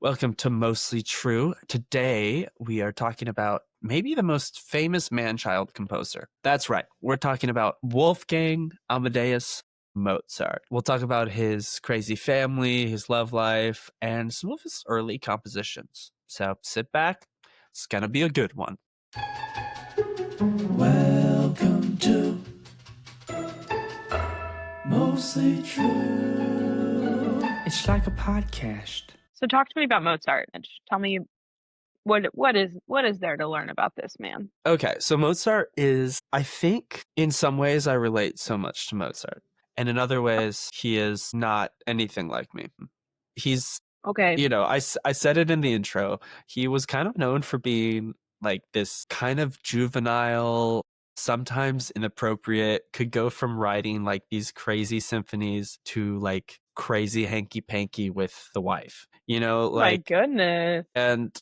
Welcome to Mostly True. Today, we are talking about maybe the most famous man-child composer. That's right. We're talking about Wolfgang Amadeus Mozart. We'll talk about his crazy family, his love life, and some of his early compositions. So sit back. It's going to be a good one. Welcome to Mostly True. It's like a podcast. So talk to me about Mozart and tell me what is there to learn about this man? Okay, so Mozart is, I think, in some ways I relate so much to Mozart. And in other ways, he is not anything like me. He's, Okay. I said it in the intro. He was kind of known for being like this kind of juvenile, sometimes inappropriate, could go from writing like these crazy symphonies to like crazy hanky-panky with the wife. My goodness. And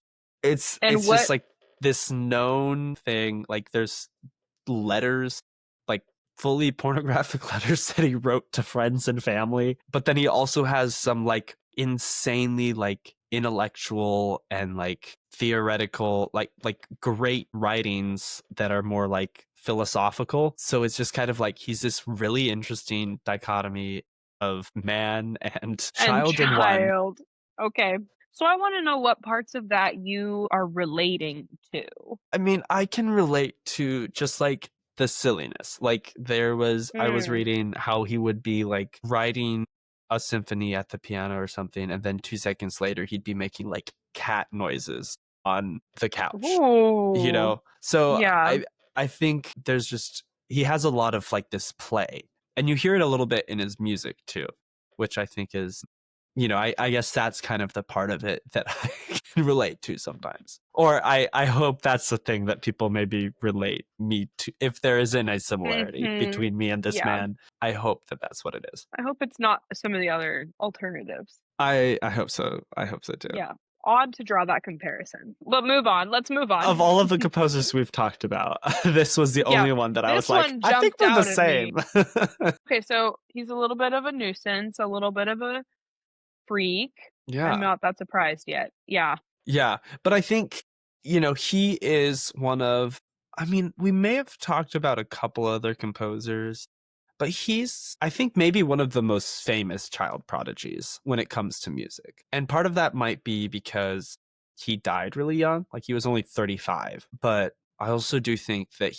it's just like this known thing. Like there's letters, like fully pornographic letters that he wrote to friends and family. But then he also has some like insanely like intellectual and like theoretical, like great writings that are more like philosophical. So it's just kind of like he's this really interesting dichotomy of man and child in one. Okay. So I want to know what parts of that you are relating to. I mean, I can relate to just like the silliness. Like I was reading how he would be like writing a symphony at the piano or something, and then 2 seconds later he'd be making like cat noises on the couch. Ooh. So yeah. I think there's just, he has a lot of like this play, and you hear it a little bit in his music too, which I think is, I guess that's kind of the part of it that I can relate to sometimes. Or I hope that's the thing that people maybe relate me to. If there isn't a similarity between me and this man, I hope that that's what it is. I hope it's not some of the other alternatives. I hope so. I hope so too. Yeah. Odd to draw that comparison. But move on. Let's move on. Of all of the composers we've talked about, this was the only one that I was like, I think we're the same. Okay, so he's a little bit of a nuisance, a little bit of a freak. Yeah. I'm not that surprised yet. Yeah. Yeah. But I think, he is one of, I mean, we may have talked about a couple other composers, but he's, I think, maybe one of the most famous child prodigies when it comes to music. And part of that might be because he died really young, like he was only 35. But I also do think that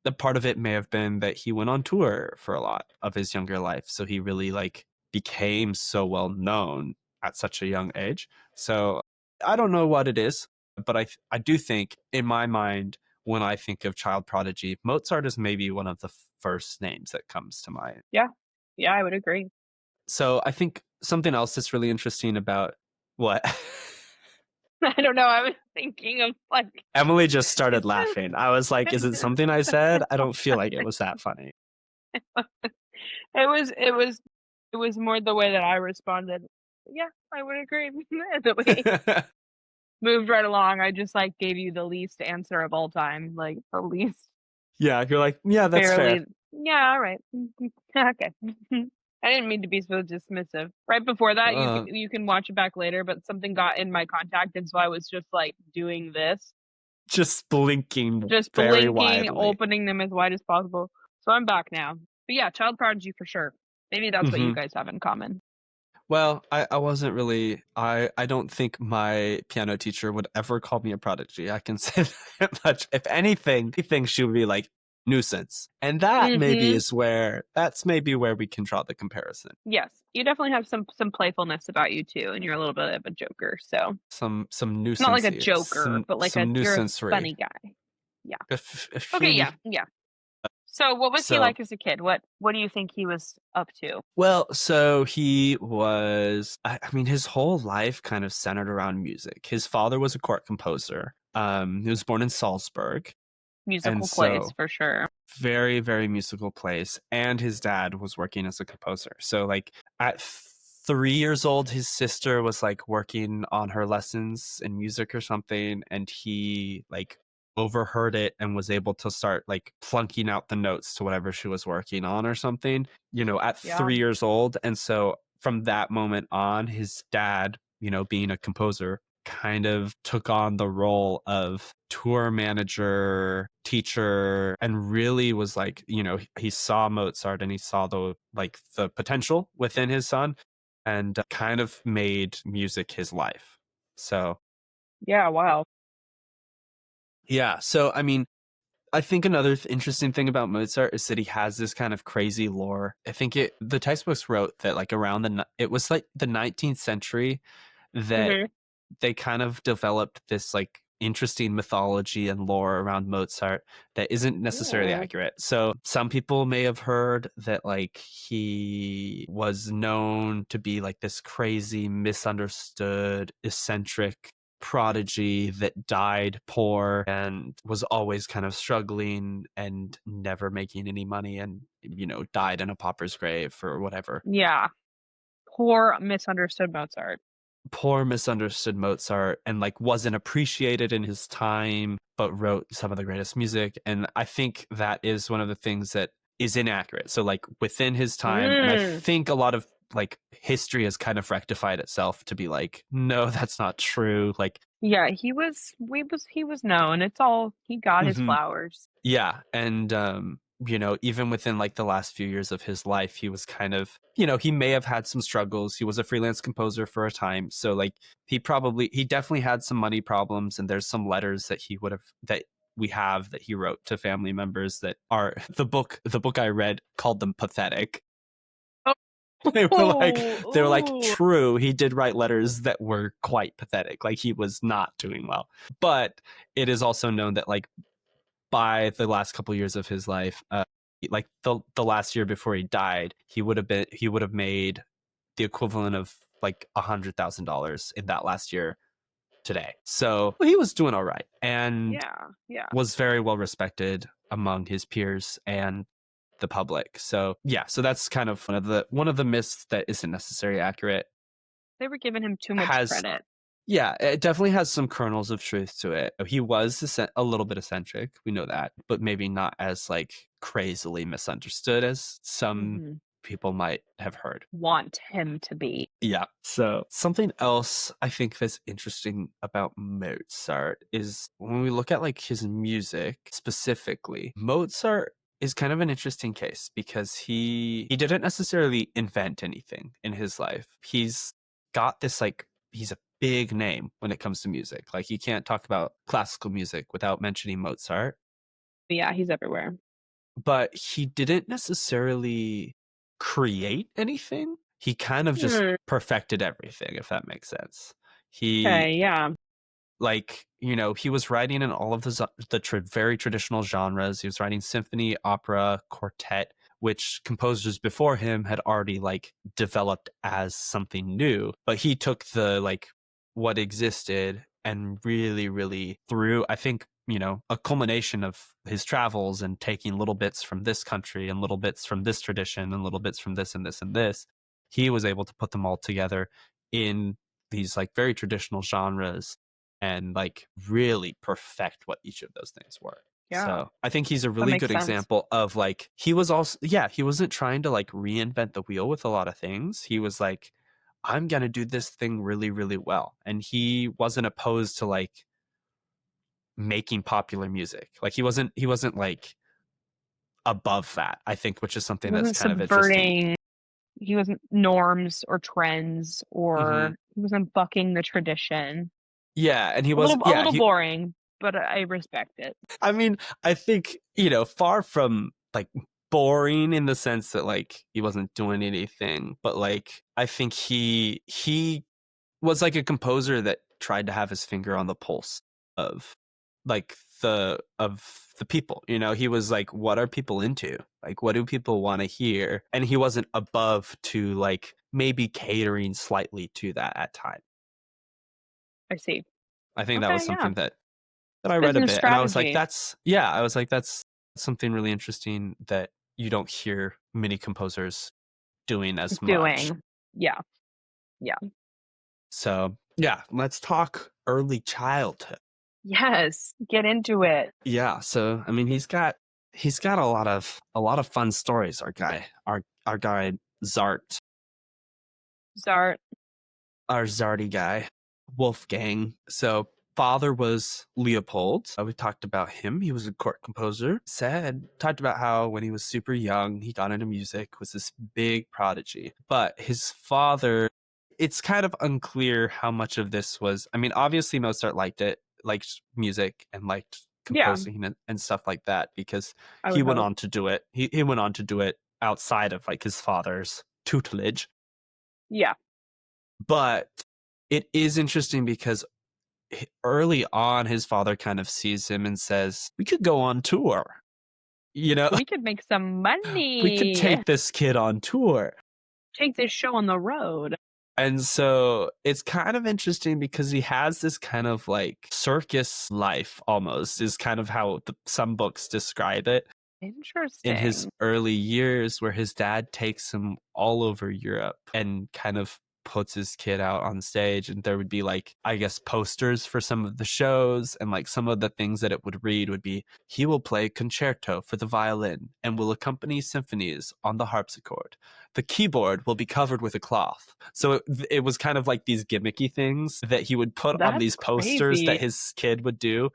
the part of it may have been that he went on tour for a lot of his younger life. So he really like became so well known at such a young age. So I don't know what it is, but I do think in my mind, when I think of child prodigy, Mozart is maybe one of the first names that comes to mind. Yeah, I would agree. So I think something else that's really interesting about what? I don't know. I was thinking of like Emily just started laughing. I was like, is it something I said? I don't feel like it was that funny. It was more the way that I responded. Yeah, I would agree. The moved right along. I just like gave you the least answer of all time, like the least. Yeah, you're like, yeah, that's fair. Yeah, all right. Okay. I didn't mean to be so dismissive. Right before that, you can watch it back later, but something got in my contact, and so I was just like doing this. Just blinking very widely. Blinking, opening them as wide as possible. So I'm back now. But yeah, child prodigy for sure. Maybe that's what you guys have in common. Well, I wasn't really, I don't think my piano teacher would ever call me a prodigy. I can say that much. If anything, she would be like, nuisance. And that that's maybe where we can draw the comparison. Yes, you definitely have some playfulness about you too, and you're a little bit of a joker. So some nuisance. Not like a joker, but like you're a funny guy. Yeah. Okay. Yeah. So what was he like as a kid? What do you think he was up to? Well, so he was, I mean, his whole life kind of centered around music. His father was a court composer. He was born in Salzburg. Musical place for sure. Very, very musical place. And his dad was working as a composer. So like at 3 years old, his sister was like working on her lessons in music or something. And he like overheard it and was able to start like plunking out the notes to whatever she was working on or something, at 3 years old. And so from that moment on, his dad, being a composer, kind of took on the role of tour manager, teacher, and really was like, he saw Mozart and he saw the potential within his son, and kind of made music his life. So Yeah, wow. yeah, so I mean, I think another interesting thing about Mozart is that he has this kind of crazy lore. I think the textbooks wrote that like it was like the 19th century that Mhm. they kind of developed this like interesting mythology and lore around Mozart that isn't necessarily Ooh. accurate. So some people may have heard that like he was known to be like this crazy, misunderstood, eccentric prodigy that died poor and was always kind of struggling and never making any money, and died in a pauper's grave or whatever. Yeah. Poor misunderstood Mozart. Poor misunderstood Mozart, and like wasn't appreciated in his time, but wrote some of the greatest music. And I think that is one of the things that is inaccurate. So like within his time, and I Mm. think a lot of like history has kind of rectified itself to be like, no, that's not true. Like, Yeah, he was known. It's all he got his mhm. flowers. Yeah, and even within like the last few years of his life, he was kind of, he may have had some struggles. He was a freelance composer for a time, so like he definitely had some money problems, and there's some letters that we have that he wrote to family members that are the book I read called them pathetic. Oh, They were like ooh. true, he did write letters that were quite pathetic, like he was not doing well. But it is also known that like by the last couple years of his life, like the last year before he died, he would have made the equivalent of like $100,000 in that last year today. So he was doing all right and Yeah, yeah. was very well respected among his peers and the public. So yeah, so that's kind of one of the myths that isn't necessarily accurate. They were giving him too much Has credit. Yeah, it definitely has some kernels of truth to it. He was a little bit eccentric, we know that, but maybe not as like crazily misunderstood as some Mhm. people might have heard. Want him to be. Yeah. So something else I think that's interesting about Mozart is when we look at like his music specifically, Mozart is kind of an interesting case because he didn't necessarily invent anything in his life. Got this like he's a big name when it comes to music. Like you can't talk about classical music without mentioning Mozart, But yeah, he's everywhere. but he didn't necessarily create anything. He kind of just Hmm. perfected everything, if that makes sense. He Okay, yeah. like he was writing in all of the very traditional genres. He was writing symphony, opera, quartet, which composers before him had already like developed as something new, but he took the like what existed and really really through, I think, a culmination of his travels and taking little bits from this country and little bits from this tradition and little bits from this and this and this, he was able to put them all together in these like very traditional genres and like really perfect what each of those things were. Yeah, So I think he's a that really makes good sense. example of like he was also, yeah, he wasn't trying to like reinvent the wheel with a lot of things. He was like, I'm gonna do this thing really really well, and he wasn't opposed to like making popular music. Like he wasn't like above that, I think, which is He something that's wasn't kind of interesting. subverting, he wasn't norms or trends, Hmm. or he wasn't bucking the tradition. Yeah, and he A was, a yeah, little he boring, but I respect it. I mean, I think, far from like boring in the sense that like he wasn't doing anything, but like I think he was like a composer that tried to have his finger on the pulse of like the people. He was like, what are people into? Like what do people want to hear? And he wasn't above to like maybe catering slightly to that at time. I see. I think that was Okay, yeah. something that It's I read a business bit, and I was like, strategy. that's something really interesting that you don't hear many composers doing as much. Doing. Yeah, yeah. So yeah, let's talk early childhood. Yes, get into it. Yeah, so I mean, he's got a lot of fun stories. Our guy Zart. Zart. our Zardy guy, Wolfgang. So father was Leopold. We talked about him. He was a court composer. Talked about how when he was super young, he got into music, was this big prodigy. But his father, it's kind of unclear how much of this was. I mean, obviously Mozart liked music and liked Yeah, composing and stuff like that because I he would went hope. on to do it. He went on to do it outside of like his father's tutelage. Yeah, But it is interesting because early on, his father kind of sees him and says, "We could go on tour. You know, we could make some we could money. take this kid on tour." Take this show on the road. And so it's kind of interesting because he has this kind of like circus life almost, is kind of how some books describe it. In his Interesting. early years, where his dad takes him all over Europe and kind of puts his kid out on stage, and there would be like, I guess, posters for some of the shows, and like some of the things that it would read would be, he will play concerto for the violin and will accompany symphonies on the harpsichord. The keyboard will be covered with a cloth. So it was kind of like these gimmicky things that he would put on That's these posters crazy. that his kid would do.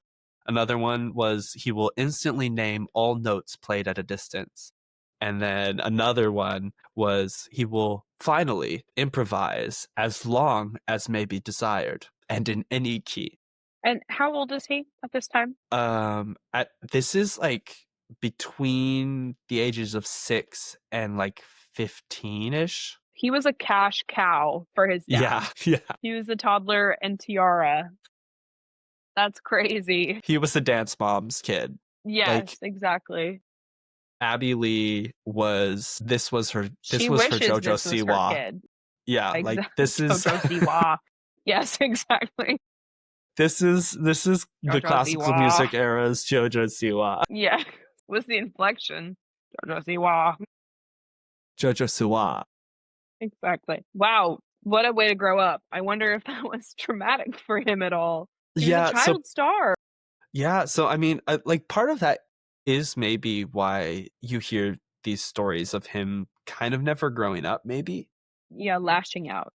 Another one was, he will instantly name all notes played at a distance. And then another one was, he will finally improvise as long as may be desired and in any key. And how old is he at this time? This is like between the ages of 6 and like 15-ish. He was a cash cow for his dad. Yeah. He was a toddler and tiara. That's crazy. He was the dance mom's kid. Yes, Like, exactly. Abby Lee was, this was her She wishes JoJo this was her Siwa. kid. Yeah, like this is JoJo Siwa. Yes, exactly. this is the JoJo classical Siwa. music era's JoJo Siwa. Yeah. What's the inflection? JoJo Siwa. JoJo Siwa. Exactly. Wow. What a way to grow up. I wonder if that was traumatic for him at all. He was a child star. Yeah, so I mean, like part of that is maybe why you hear these stories of him kind of never growing up, maybe. Yeah, lashing out.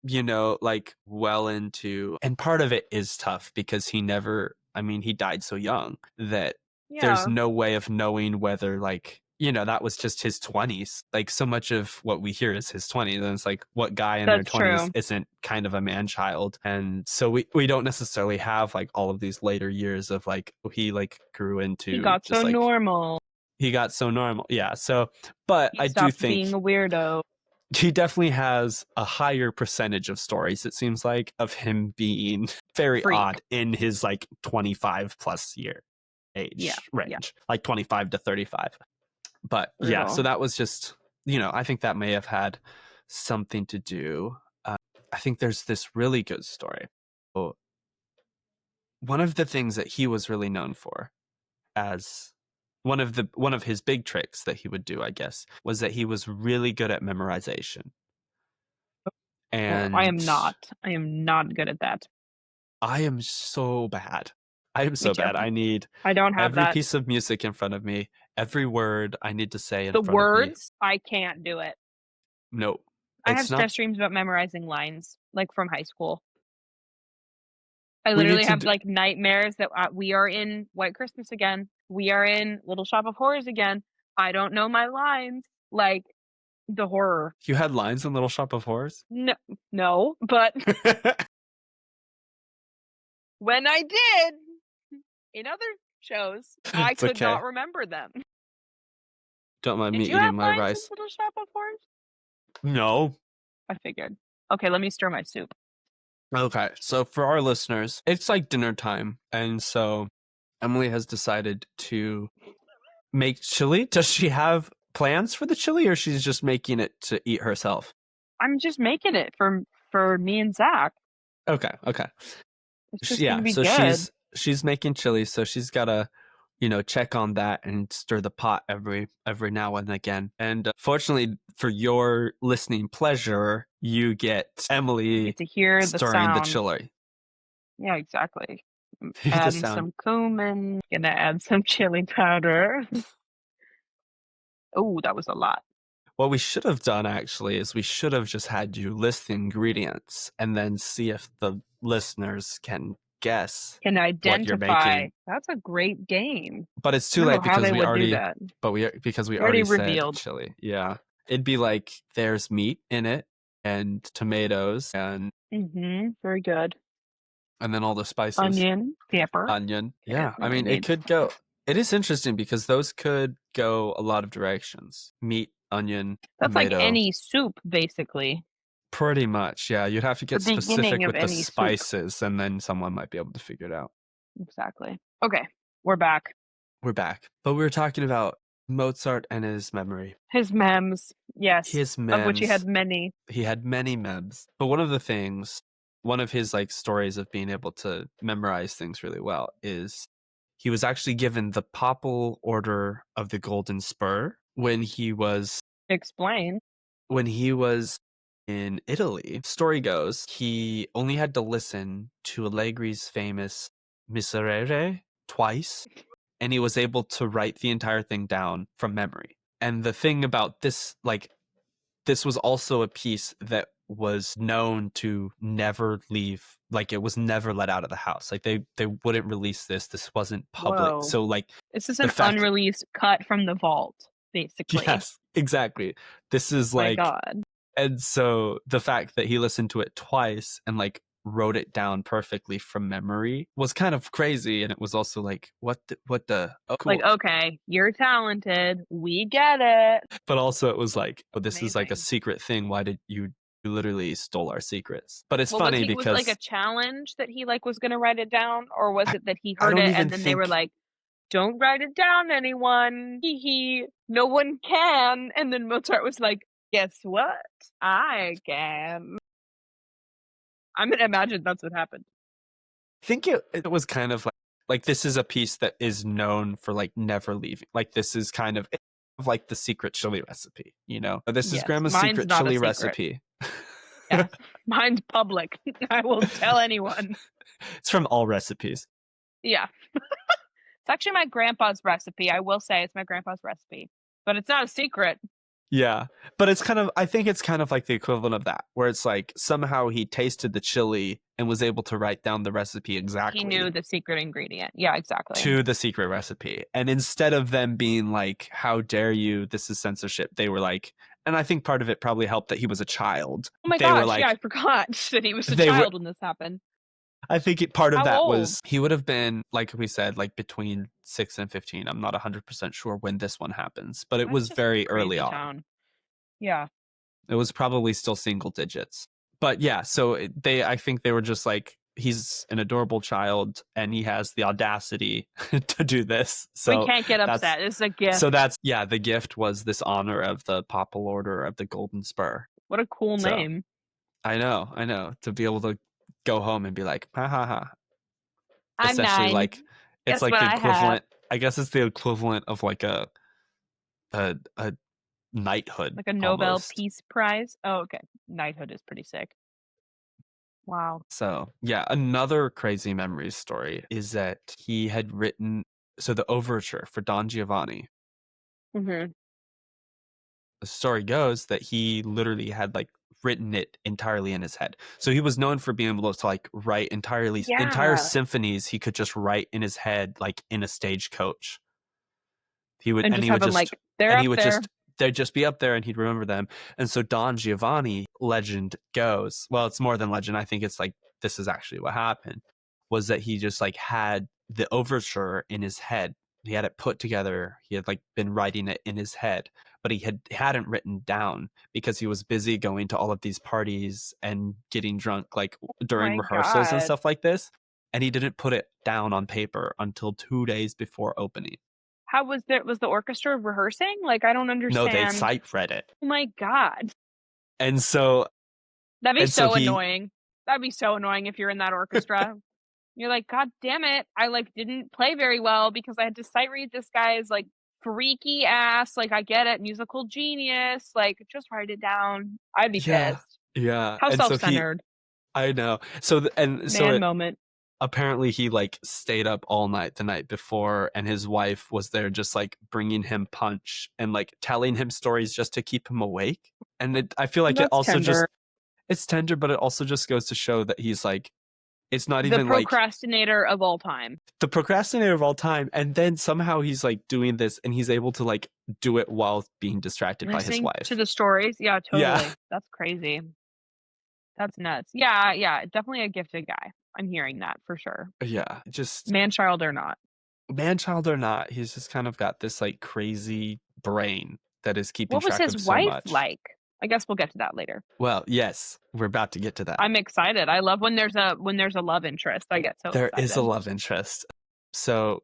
You know, like well into, and part of it is tough because he never, I mean, he died so young that there's Yeah, no way of knowing whether, like, you know, that was just his 20s. Like, so much of what we hear is his 20s, and it's like, what guy in their that's 20s true. isn't kind of a man child? And so we don't necessarily have like all of these later years of like, he like grew into, He got just so like, normal. he got so normal. Yeah. So, but He I do stopped think being a weirdo. he definitely has a higher percentage of stories, it seems like, of him being very Freak. odd in his like 25 plus year age range, like 25 to 35. But yeah, so that was just, you know, I think that may have had something to do. I think there's this really good story. Oh, one of the things that he was really known for, as one of his big tricks that he would do, I guess, was that he was really good at memorization. And I am not. I am not good at that. I am so bad. I am Me so too. bad. I need I don't have every that. piece of music in front of me, every word I need to say in The front of me. words, I can't do it. Nope. I have It's not. stress dreams about memorizing lines, like from high school. I We need literally to have like nightmares that we are in White Christmas again. We are in Little Shop of Horrors again. I don't know my lines. Like the horror. You had lines in Little Shop of Horrors? No, but when I did in other shows, I It's could okay. not remember them. Don't mind me Did you eating have my lines in rice. Little Shop of Horrors? No. I figured. Okay, let me stir my soup. Okay, so for our listeners, it's like dinner time, and so Emily has decided to make chili. Does she have plans for the chili, or she's just making it to eat herself? I'm just making it for me and Zach. Okay. It's just gonna be so good. she's making chili, so she's gotta, you know, check on that and stir the pot every now and again. And fortunately for your listening pleasure, you get Emily You get to hear the stirring the sound. chili. Yeah, exactly. The Adding sound. some cumin. Gonna add some chili powder. Oh, that was a lot. What we should have done actually is we should have just had you list the ingredients and then see if the listeners can guess Can what you're identify. making. That's a great game. But it's I too don't know late how because they would do that. we Already already said revealed. chili. Yeah. It'd be like there's meat in it and tomatoes and Very good. then all the spices. Onion, pepper. Onion. Yeah. I Really mean, needs. it is interesting because those could go a lot of directions. Meat, onion, That's like tomato. any soup, basically. Pretty much, yeah. You'd have to get The beginning specific of with the any soup. spices, and then someone might be able to figure it out. Exactly. Okay, we're back. We're back. But we were talking about Mozart and his memory. His memes, yes. His memes. Of which he had many. He had many memes. But one of his like stories of being able to memorize things really well is he was actually given the Papal Order of the Golden Spur when he was Explain. when he was in Italy. Story goes, he only had to listen to Allegri's famous Miserere twice, and he was able to write the entire thing down from memory. And the thing about this, like, this was also a piece that was known to never leave, like it was never let out of the house. Like they wouldn't release this. This wasn't public. Whoa. So like this is an unreleased cut from the vault, basically. Yes, exactly. This is like, my God. And so the fact that he listened to it twice and like wrote it down perfectly from memory was kind of crazy. And it was also like, what the oh, cool. Like, okay, you're talented, we get it. But also it was like, oh, this Amazing. is like a secret thing. Why did you literally stole our secrets? But it's funny because was like a challenge that he like was gonna write it down, or was it that he heard it and then they were like, don't write it down, anyone. Hee no one can. And then Mozart was like, guess what? I can. I'm gonna imagine that's what happened. I think it was kind of like this is a piece that is known for like never leaving. Like this is kind of like the secret chili recipe, you know? This is Grandma's secret chili recipe. Yeah, mine's public. I will tell anyone. It's from all recipes. Yeah. It's actually my grandpa's recipe. I will say it's my grandpa's recipe, but it's not a secret. Yeah, but it's kind of, I think it's kind of like the equivalent of that, where it's like somehow he tasted the chili and was able to write down the recipe exactly. He knew the secret ingredient. Yeah, exactly. To the secret recipe. And instead of them being like, how dare you, this is censorship, they were like, and I think part of it probably helped that he was a child. Oh my gosh, yeah, I forgot that he was a child when this happened. I think part of that was he would have been, like we said, like between 6 and 15. I'm not 100% sure when this one happens, but it was very early on. Yeah. It was probably still single digits. But yeah, so I think they were just like, he's an adorable child and he has the audacity to do this. So we can't get upset. It's a gift. So the gift was this honor of the Papal Order of the Golden Spur. What a cool name. I know. To be able to go home and be like, ha ha ha. I'm essentially 9. Like it's like the equivalent. I guess it's the equivalent of like a knighthood. Like a Nobel Peace Prize. Oh, okay. Knighthood is pretty sick. Wow. So yeah, another crazy memory story is that he had written the overture for Don Giovanni. Mm-hmm. The story goes that he literally had like written it entirely in his head. So he was known for being able to like write entire symphonies. He could just write in his head, like in a stagecoach. He would, and he would just like they'd just be up there and he'd remember them. And so Don Giovanni, legend goes, well, it's more than legend. I think it's like, this is actually what happened, was that he just like had the overture in his head. He had it put together. He had like been writing it in his head, but he hadn't written down because he was busy going to all of these parties and getting drunk like during rehearsals and stuff like this. And he didn't put it down on paper until 2 days before opening. How was the orchestra rehearsing? Like, I don't understand. No, they sight read it. Oh my God. And so that'd be so annoying. That'd be so annoying if you're in that orchestra. You're like, God damn it. I like didn't play very well because I had to sight read this guy's like freaky ass. Like, I get it. Musical genius. Like, just write it down. I'd be pissed. Yeah. How self-centered. I know. So moment. apparently he like stayed up all night the night before, and his wife was there just like bringing him punch and like telling him stories just to keep him awake. And I feel like it That's also tender. it's tender, but it also just goes to show that he's like, it's not even the procrastinator of all time. The procrastinator of all time. And then somehow he's like doing this and he's able to like do it while being distracted by his wife. To the stories. Yeah, totally. Yeah. That's crazy. That's nuts. Yeah. Definitely a gifted guy. I'm hearing that for sure. Yeah. Just man-child or not. Man-child or not, he's just kind of got this like crazy brain that is keeping track of so much. What was his wife like? I guess we'll get to that later. Well, yes, we're about to get to that. I'm excited. I love when there's a love interest. I get so excited. There is a love interest. So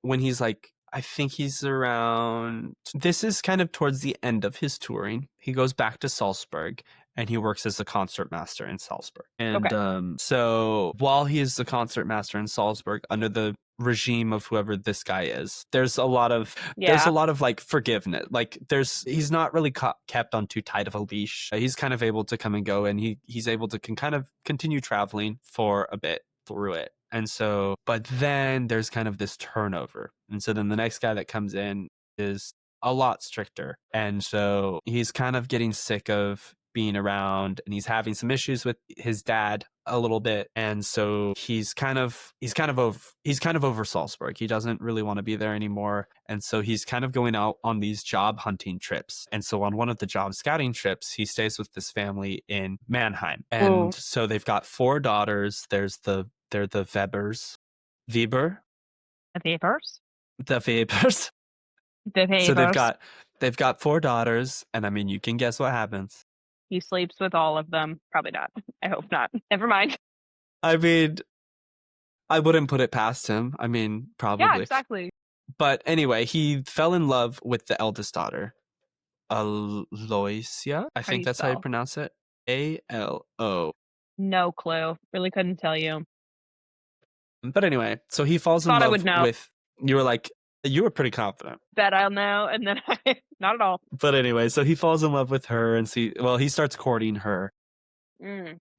when he's like, I think he's around, this is kind of towards the end of his touring. He goes back to Salzburg and he works as a concertmaster in Salzburg. And so while he is the concertmaster in Salzburg, under the regime of whoever this guy is, there's a lot of like forgiveness. Like he's not really kept on too tight of a leash. He's kind of able to come and go, and he's able to kind of continue traveling for a bit through it. And so, but then there's kind of this turnover. And so then the next guy that comes in is a lot stricter. And so he's kind of getting sick of being around, and he's having some issues with his dad a little bit. And so he's kind of over Salzburg. He doesn't really want to be there anymore. And so he's kind of going out on these job hunting trips. And so on one of the job scouting trips, he stays with this family in Mannheim. And so they've got 4 daughters. They're the Webers. Weber? The Webers? The Webers. The Webers. So they've got 4 daughters, and I mean, you can guess what happens. He sleeps with all of them. Probably not. I hope not. Never mind. I mean, I wouldn't put it past him. I mean, probably. Yeah, exactly. But anyway, he fell in love with the eldest daughter, Aloysia. I think that's how you pronounce it. A-L-O. No clue. Really couldn't tell you. But anyway, so he falls in love with. You were like, you were pretty confident. Bet I'll know, and then not at all. But anyway, so he falls in love with her, and he starts courting her.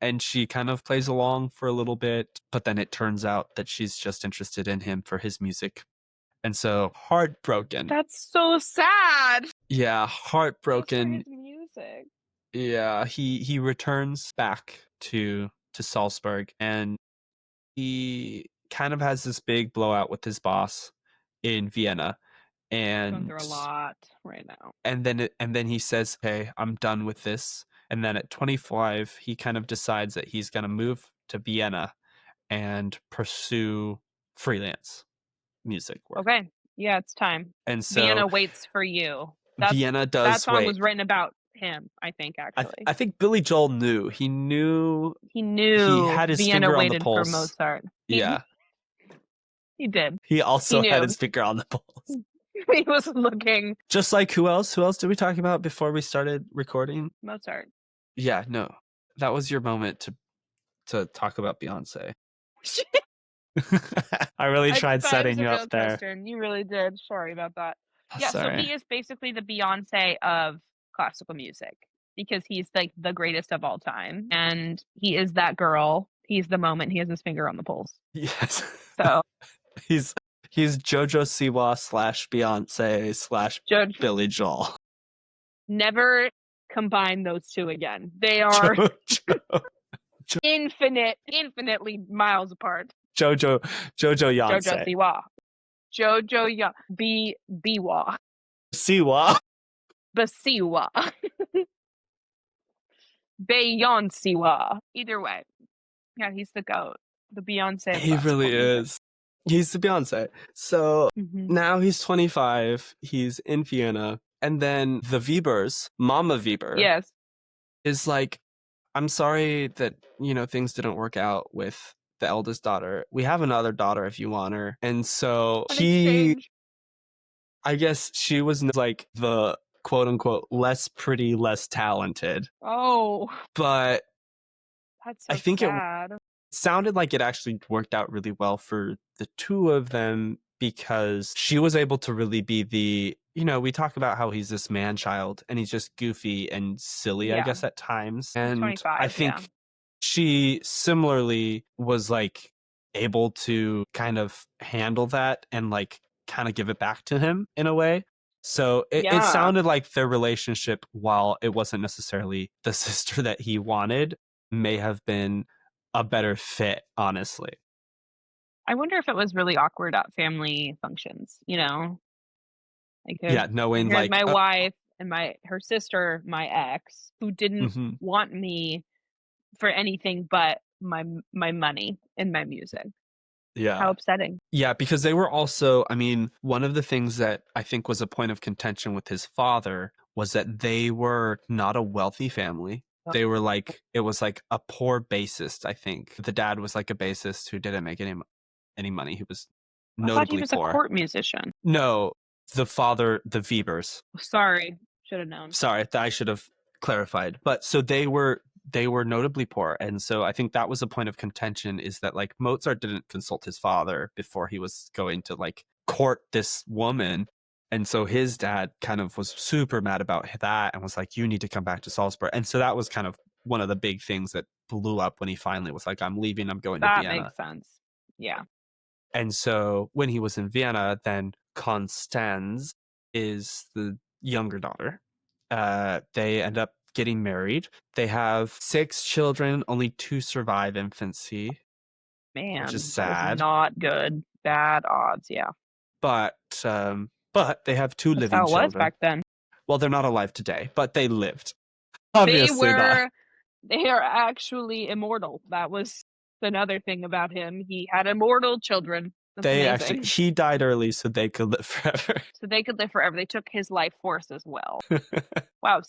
And she kind of plays along for a little bit, but then it turns out that she's just interested in him for his music. And so, heartbroken. That's so sad. Yeah, heartbroken. His music. Yeah, he returns back to Salzburg, and he kind of has this big blowout with his boss in Vienna. And going through a lot right now. And then he says, "Hey, I'm done with this." And then at 25, he kind of decides that he's going to move to Vienna and pursue freelance music work. Okay. Yeah, it's time. And so Vienna waits for you. Vienna does That song was written about him, I think, actually. I think Billy Joel knew. He knew he had his Vienna finger on waited the pulse. For Mozart. Yeah. He did. He also had his finger on the pulse. He was looking. Just like who else? Who else did we talk about before we started recording? Mozart. Yeah, no. That was your moment to talk about Beyonce. I really tried setting you up there. Question. You really did. Sorry about that. Yeah, sorry. So he is basically the Beyonce of classical music because he's like the greatest of all time. And he is that girl. He's the moment. He has his finger on the pulse. Yes. So he's JoJo Siwa / Beyonce / Billy Joel. Never combine those two again. They are infinitely miles apart. JoJo Yonsei. JoJo Siwa. JoJo Biwa. Siwa. Basiwa. Beyonce. Either way. Yeah, he's the GOAT. The Beyonce. He really is. He's the Beyonce. So now he's 25. He's in Vienna. And then the Webers, Mama Weber, yes, is like, I'm sorry that, things didn't work out with the eldest daughter. We have another daughter if you want her. And so I guess she was like the quote unquote less pretty, less talented. Oh. But that's so I think sad. It sounded like it actually worked out really well for the two of them because she was able to really be the, we talk about how he's this man child and he's just goofy and silly, I guess, at times. And I think she similarly was like able to kind of handle that and like kind of give it back to him in a way. So it sounded like their relationship, while it wasn't necessarily the sister that he wanted, may have been a better fit, honestly. I wonder if it was really awkward at family functions, you know? Like, knowing here's like my wife and her sister, my ex, who didn't mm-hmm. want me for anything but my money and my music. Yeah. How upsetting. Yeah, because they were also, I mean, one of the things that I think was a point of contention with his father was that they were not a wealthy family. They were like, it was like a poor bassist, I think. The dad was like a bassist who didn't make any money. He was I thought he notably was a poor. court musician. No, the father, the Wiebers. Sorry, should have known. Sorry, I should have clarified. But so they were notably poor, and so I think that was a point of contention, is that like Mozart didn't consult his father before he was going to like court this woman, and so his dad kind of was super mad about that and was like, you need to come back to Salzburg. And so that was kind of one of the big things that blew up when he finally was like, I'm leaving, I'm going to Vienna. That makes sense. Yeah. And so when he was in Vienna, then Constanze is the younger daughter. They end up getting married. They have 6 children, only 2 survive infancy. Man, which is sad. Not good. Bad odds, yeah. But they have 2 living how it children. Was back then. Well, they're not alive today, but they lived. Obviously not. They are actually immortal. That was another thing about him. He had immortal children. That's amazing. He died early so they could live forever. So they could live forever. They took his life force as well. Wow,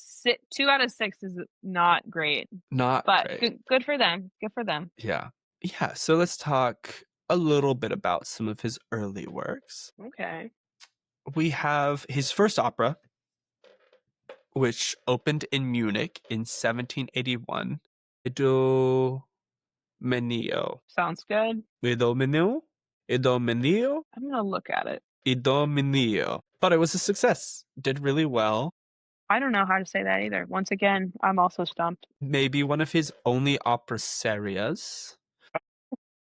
2 out of 6 is not great. But great. Good for them. Good for them. Yeah. Yeah, so let's talk a little bit about some of his early works. Okay. We have his first opera, which opened in Munich in 1781. Idomeneo. Sounds good. Idomeneo? Idomeneo? I'm going to look at it. Idomeneo. But it was a success. Did really well. I don't know how to say that either. Once again, I'm also stumped. Maybe one of his only opera serias.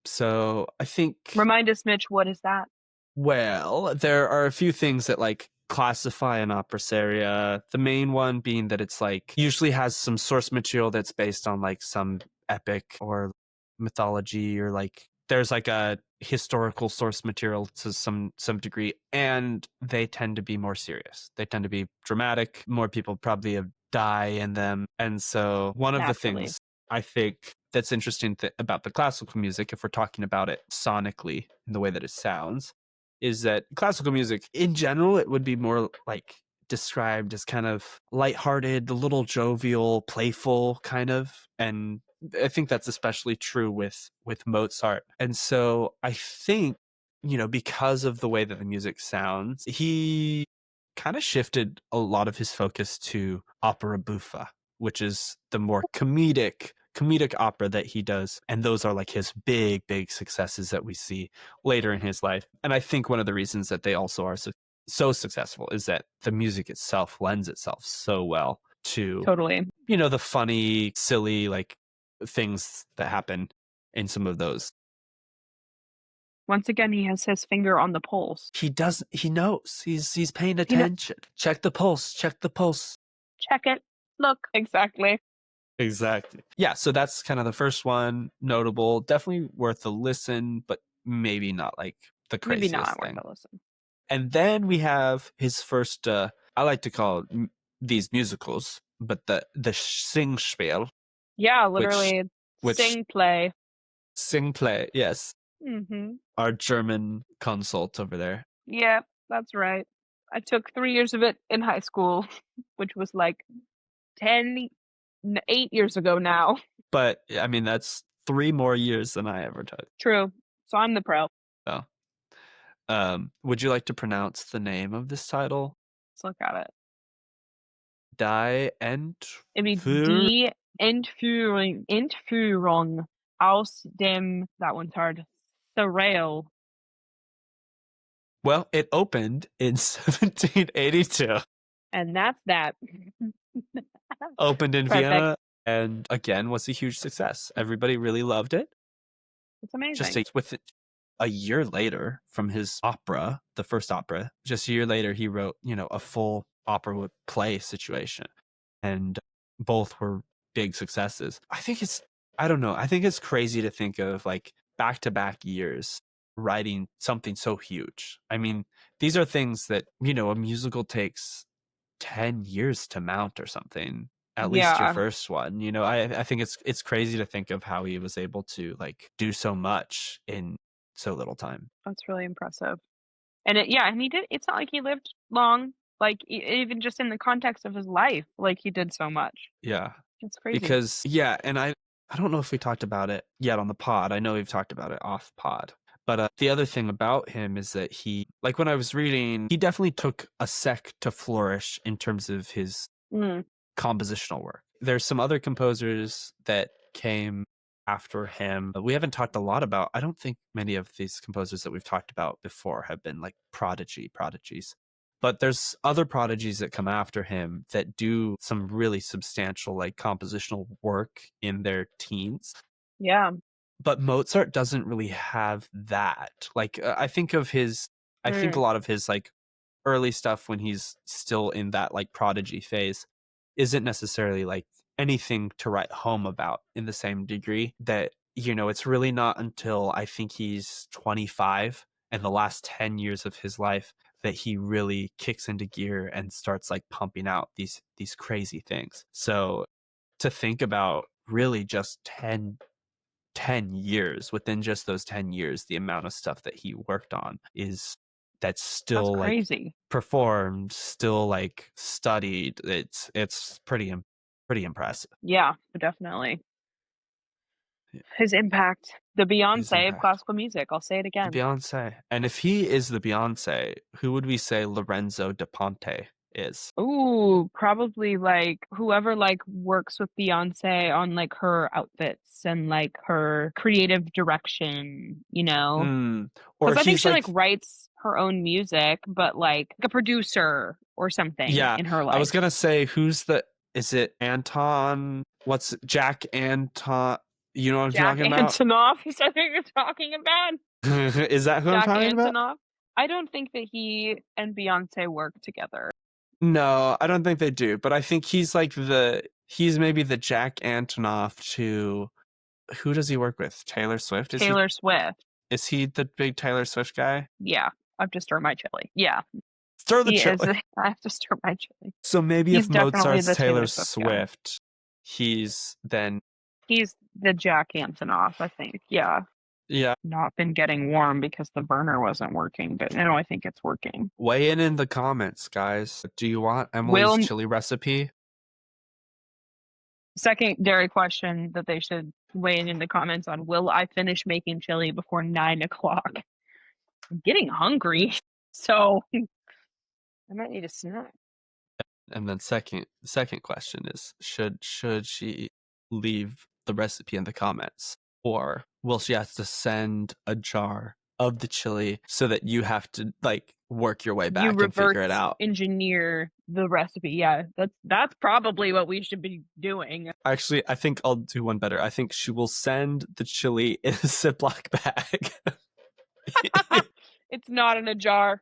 So I think... Remind us, Mitch, what is that? Well, there are a few things that like classify an opera seria. The main one being that it's like usually has some source material that's based on like some epic or mythology, or like there's like a historical source material to some degree, and they tend to be more serious. They tend to be dramatic. More people probably die in them. And so one of the things I think that's interesting about the classical music, if we're talking about it sonically in the way that it sounds, is that classical music in general, it would be more like described as kind of lighthearted, a little jovial, playful kind of. And I think that's especially true with Mozart. And so I think, because of the way that the music sounds, he kind of shifted a lot of his focus to opera buffa, which is the more comedic opera that he does. And those are like his big successes that we see later in his life. And I think one of the reasons that they also are so successful is that the music itself lends itself so well to totally, the funny, silly like things that happen in some of those. Once again, he has his finger on the pulse. He knows. He's paying attention. Check the pulse. Check it. Look. Exactly. Yeah, so that's kind of the first one. Notable. Definitely worth a listen, but maybe not like the craziest maybe not thing. Worth a listen. And then we have his first, I like to call these musicals, but the Singspiel. Yeah, literally sing play. Sing play, yes. Mm-hmm. Our German consult over there. Yeah, that's right. I took 3 years of it in high school, which was like 8 years ago now. But I mean, that's 3 more years than I ever took. True. So I'm the pro. Oh. Would you like to pronounce the name of this title? Let's look at it. Die Die Entführung aus dem, that one's hard, Surreal. Well, it opened in 1782. And that's that. Opened in Vienna, and again was a huge success. Everybody really loved it. It's amazing. with a year later from his opera, the first opera, just a year later, he wrote, a full opera with play situation. And both were big successes. I don't know. I think it's crazy to think of like back to back years writing something so huge. I mean, these are things that, a musical takes 10 years to mount or something. At least your Yeah, first one. I think it's crazy to think of how he was able to like do so much in so little time. that's really impressive. And and he did. It's not like he lived long. Like even just in the context of his life, like he did so much. Yeah. It's crazy. Because and I don't know if we talked about it yet on the pod. I know we've talked about it off pod. But the other thing about him is that like when I was reading, he definitely took a sec to flourish in terms of his compositional work. There's some other composers that came after him. We haven't talked a lot about, I don't think many of these composers that we've talked about before have been like prodigies. But there's other prodigies that come after him that do some really substantial like compositional work in their teens. Yeah. But Mozart doesn't really have that. Like I think a lot of his like early stuff when he's still in that like prodigy phase isn't necessarily like anything to write home about in the same degree. That it's really not until I think he's 25 and the last 10 years of his life that he really kicks into gear and starts like pumping out these crazy things. So to think about really just 10 years, within just those 10 years, the amount of stuff that he worked on that's That's still like crazy. performed, still like studied. It's pretty impressive. Yeah, definitely. Yeah, His impact, the his Beyonce of impact. classical music. I'll say it The again. Beyonce. And if he is the Beyonce, who would we say Lorenzo de Ponte is? Ooh, probably like whoever like works with Beyonce on like her outfits and like her creative direction, Or Because I think he's she like, like writes her own music, but like a producer or something yeah, in her I was life. gonna say, is it Anton? What's Jack Anton? You know what I'm Jack talking about? Antonoff is I think you're talking about. Is that who I'm Jack talking about? Antonoff. I don't think that he and Beyonce work together. No, I don't think they do, but I think he's maybe the Jack Antonoff to who does he work with? Taylor Swift? Taylor Swift. Is he the big Taylor Swift guy? Yeah. I have to stir my chili. Yeah. Stir the He is. chili. I have to stir my chili. So maybe He's if definitely Mozart's the Taylor Taylor Swift guy. Swift, he's then He's the Jack Antonoff, I think. Yeah. yeah. Not been getting warm because the burner wasn't working, but no, I think it's working. Weigh in the comments, guys. Do you want Emily's Will chili recipe? secondary question that they should weigh in the comments on: will I finish making chili before 9 o'clock? I'm getting hungry, so I might need a snack. And then second question is should she leave the recipe in the comments, or will she have to send a jar of the chili so that you have to like work your way back and figure it out? Engineer the recipe. Yeah, that's probably what we should be doing. Actually, I think I'll do one better. I think she will send the chili in a Ziploc bag. It's not in a jar.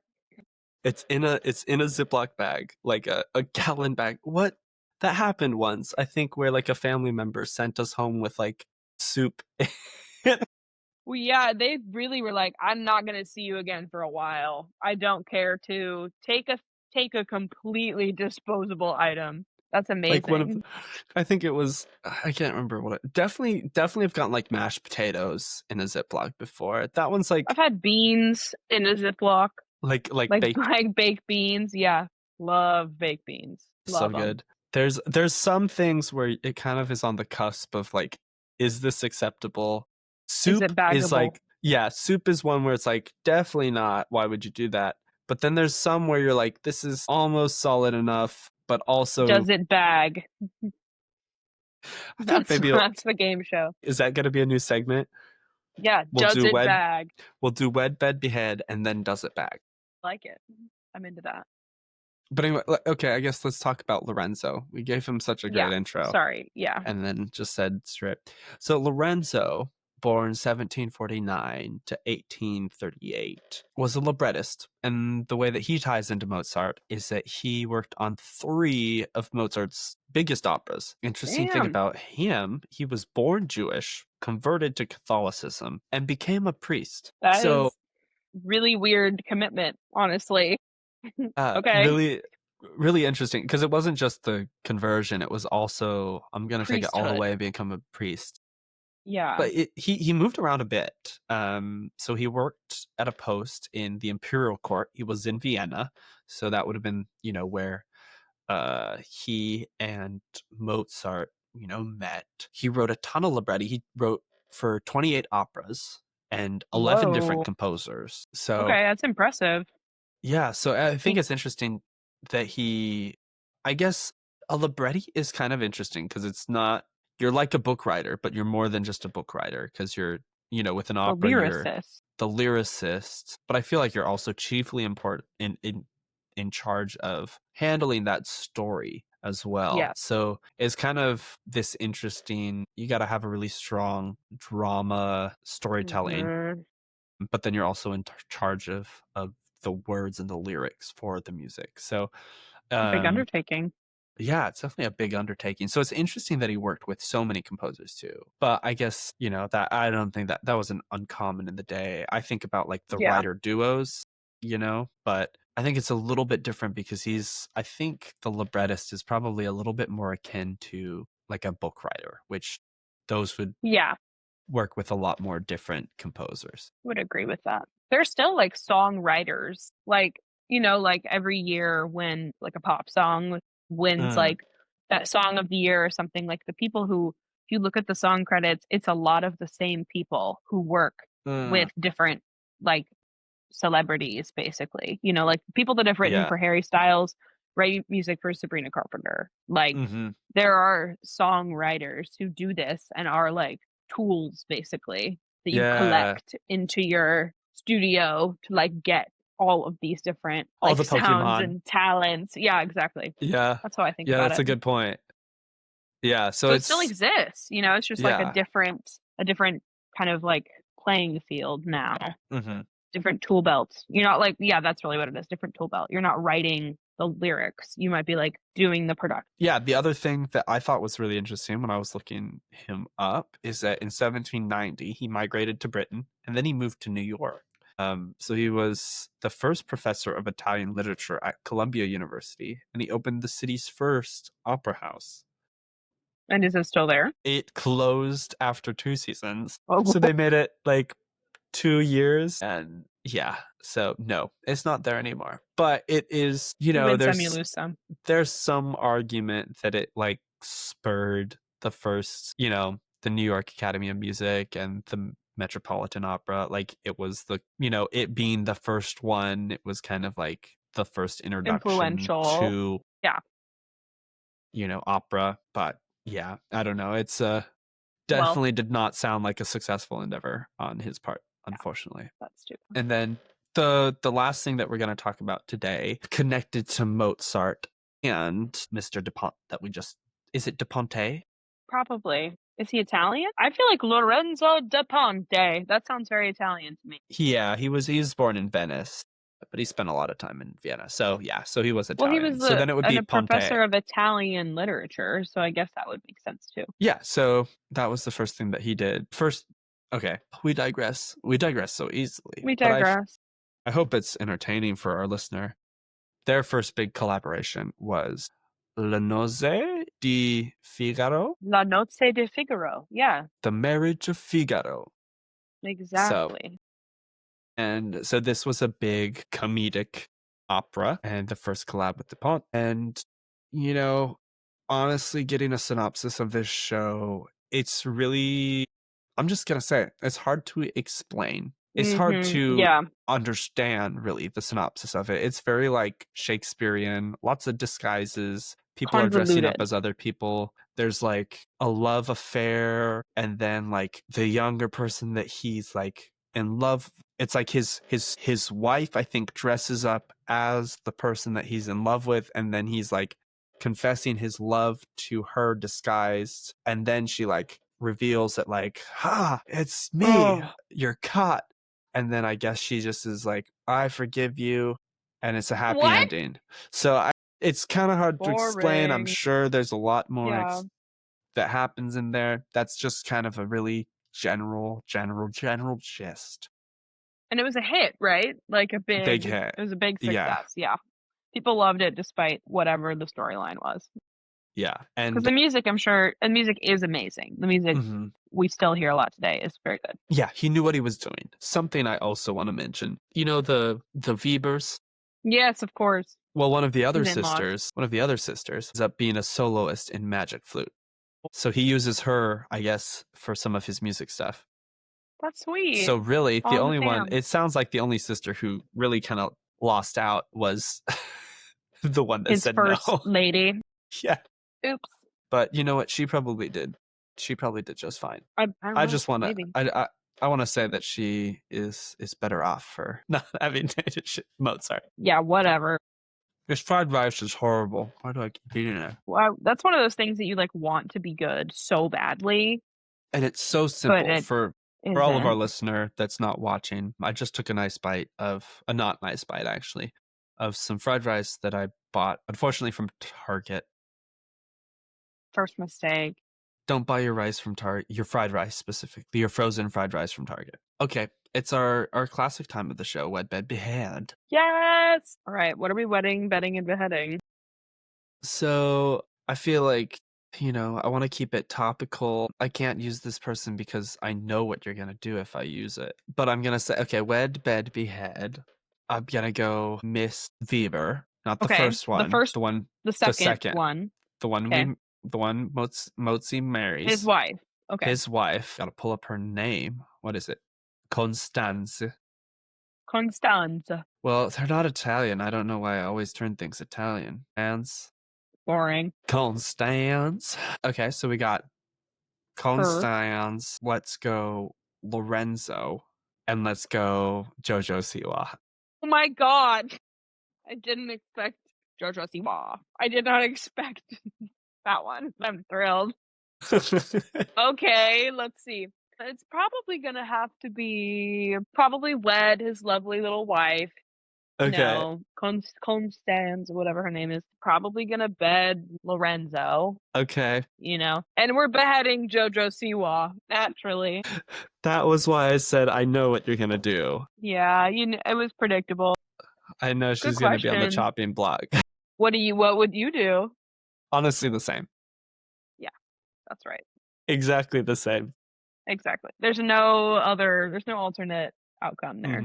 It's in a Ziploc bag, like a gallon bag. What? That happened once, I think, where like a family member sent us home with like soup. Well, yeah, they really were like, I'm not gonna see you again for a while. I don't care to take a completely disposable item. That's amazing. Like I think it was, I can't remember what definitely have gotten like mashed potatoes in a Ziploc before. That one's like, I've had beans in a Ziploc. Like baked beans. Yeah. Love baked beans. Love so good. There's some things where it kind of is on the cusp of like, is this acceptable? Soup is like, yeah, soup is one where it's like, definitely not. Why would you do that? But then there's some where you're like, this is almost solid enough, but also does it bag? That's the game show. Is that going to be a new segment? Yeah, does it bag? We'll do wed, bed, behead, and then does it bag. Like it. I'm into that. But anyway, okay, I guess let's talk about Lorenzo. We gave him such a great intro. Sorry, yeah. And then just said strip. So Lorenzo born 1749 to 1838, was a librettist. And the way that he ties into Mozart is that he worked on 3 of Mozart's biggest operas. Interesting thing about him, he was born Jewish, converted to Catholicism, and became a priest. That is really weird commitment, honestly. Okay. Really, really interesting, because it wasn't just the conversion, it was also, I'm going to take it all the way and become a priest. Yeah. But he moved around a bit. So he worked at a post in the imperial court. He was in Vienna, so that would have been, where he and Mozart, met. He wrote a ton of libretti. He wrote for 28 operas and 11 different composers. So okay, that's impressive. Yeah, so I think it's interesting that I guess a libretti is kind of interesting because it's not, you're like a book writer, but you're more than just a book writer because you're, with an opera, you're the lyricist. But I feel like you're also chiefly important in charge of handling that story as well. Yeah. So it's kind of this interesting, you got to have a really strong drama storytelling, but then you're also in charge of the words and the lyrics for the music. So big undertaking. Yeah, it's definitely a big undertaking. So it's interesting that he worked with so many composers too. But I guess, that I don't think that wasn't uncommon in the day. I think about like the writer duos, but I think it's a little bit different because I think the librettist is probably a little bit more akin to like a book writer, which those would work with a lot more different composers. Would agree with that. There's still like songwriters, like, like every year when like a pop song wins like that song of the year or something, like the people who, if you look at the song credits, it's a lot of the same people who work with different like celebrities, basically, like people that have written for Harry Styles, write music for Sabrina Carpenter. Like there are songwriters who do this and are like tools basically that you collect into your studio to like get all of these different like the sounds Pokemon and talents. Yeah, exactly. Yeah. That's how I think about that's it. a good point. Yeah, so it still exists, it's just like a different kind of like playing field now. Different tool belts. You're not like, that's really what it is. Different tool belt. You're not writing the lyrics. You might be like doing the production. Yeah. The other thing that I thought was really interesting when I was looking him up is that in 1790, he migrated to Britain and then he moved to New York. So he was the first professor of Italian literature at Columbia University, and he opened the city's first opera house. And is it still there? It closed after 2 seasons. So they made it like 2 years, and so no, it's not there anymore. But it is, there's some argument that it like spurred the first, the New York Academy of Music and the Metropolitan Opera. Like it was the, it being the first one, it was kind of like the first introduction to opera. But I don't know, it's definitely did not sound like a successful endeavor on his part, unfortunately. That's stupid. And then the last thing that we're going to talk about today, connected to Mozart and Mr. Ponte that is it Ponte? Probably. Is he Italian? I feel like Lorenzo Ponte. That sounds very Italian to me. Yeah, he was born in Venice, but he spent a lot of time in Vienna. So so he was Italian. Well, he was so then it would be a Ponte. professor of Italian literature, so I guess that would make sense too. Yeah, so that was the first thing that he did. Okay, we digress. We digress so easily. We digress. I hope it's entertaining for our listener. Their first big collaboration was La Noce di Figaro. La Noce di Figaro, yeah. The Marriage of Figaro. Exactly. So this was a big comedic opera and the first collab with Ponte. And, honestly, getting a synopsis of this show, it's really, I'm just going to say it, it's hard to explain. It's hard to understand, really, the synopsis of it. It's very like Shakespearean, lots of disguises. People are dressing up as other people. There's like a love affair, and then like the younger person that he's like in love, it's like his wife, I think, dresses up as the person that he's in love with, and then he's like confessing his love to her disguised, and then she like reveals that like, it's me, Oh. you're caught. And then I guess she just is like, I forgive you, and it's a happy What? ending. So it's kind of hard to explain. I'm Boring. sure there's a lot more Yeah. that happens in there. That's just kind of a really general gist. And it was a hit, right? Like Big hit. it was a big Yeah. success. Yeah. People loved it despite whatever the storyline was. Yeah. Because And the music, I'm sure, and music is amazing. The music we still hear a lot today is very good. yeah, he knew what he was doing. Something I also want to mention. You know the Weavers? Yes, of course. Well, one of the other His in-laws. sisters ends up being a soloist in magic flute. So he uses her, I guess, for some of his music stuff. That's sweet. So really, All the in the only one, fam. it sounds like the only sister who really kind of lost out was the one that His said first no. lady. Yeah. Oops. But you know what? She probably did. She probably did just fine. I don't I know. just want to, Maybe. I want to say that she is better off for not having dated Mozart. Yeah, whatever. This fried rice is horrible. Why do I keep eating it? Well, that's one of those things that you like want to be good so badly. And it's so simple for all of our isn't. listener that's not watching. I just took a nice bite of a not nice bite actually of some fried rice that I bought, unfortunately, from Target. First mistake. Don't buy your rice from Target, your fried rice specifically, your frozen fried rice from Target. Okay, it's our classic time of the show, wed, bed, behead. Yes! All right, what are we wedding, bedding, and beheading? So I feel like, you know, I want to keep it topical. I can't use this person because I know what you're going to do if I use it. But I'm going to say, okay, wed, bed, behead. I'm going to go Miss Weaver, not the first one. The second one. The one okay. the one Mozi marries. His wife. Okay. His wife. Got to pull up her name. What is it? Constanze. Constanze. Well, they're not Italian. I don't know why I always turn things Italian. Boring. Constanze. Okay, so we got Constanze. Let's go Lorenzo. And let's go Jojo Siwa. Oh my god. I didn't expect Jojo Siwa. I did not expect that one. I'm thrilled. Okay, let's see. It's probably gonna have to be wed his lovely little wife. Okay. No, Constanze, whatever her name is, probably gonna bed Lorenzo. Okay. You know, and we're beheading Jojo Siwa, naturally. That was why I said I know what you're gonna do. Yeah, it was predictable. I know she's gonna be on the chopping block. What would you do? Honestly, the same. Yeah, that's right. Exactly the same. Exactly. There's no alternate outcome there.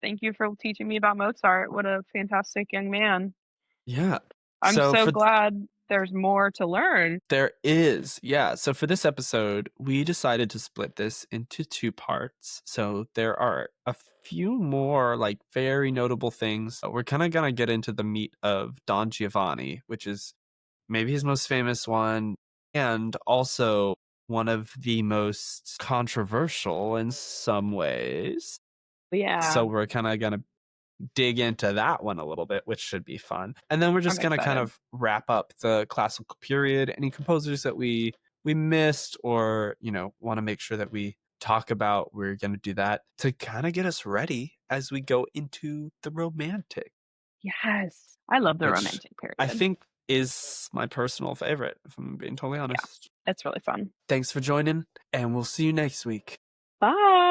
Thank you for teaching me about Mozart. What a fantastic young man. Yeah. I'm so glad there's more to learn. There is. Yeah. So for this episode, we decided to split this into 2 parts. So there are a few more like very notable things. We're kind of going to get into the meat of Don Giovanni, which is maybe his most famous one, and also one of the most controversial in some ways. Yeah. So we're kind of going to dig into that one a little bit, which should be fun. And then we're just going to kind of wrap up the classical period. Any composers that we missed or, you know, want to make sure that we talk about, we're going to do that to kind of get us ready as we go into the romantic. Yes. I love the romantic period. I think is my personal favorite, if I'm being totally honest. Yeah, it's really fun. Thanks for joining, and we'll see you next week. Bye.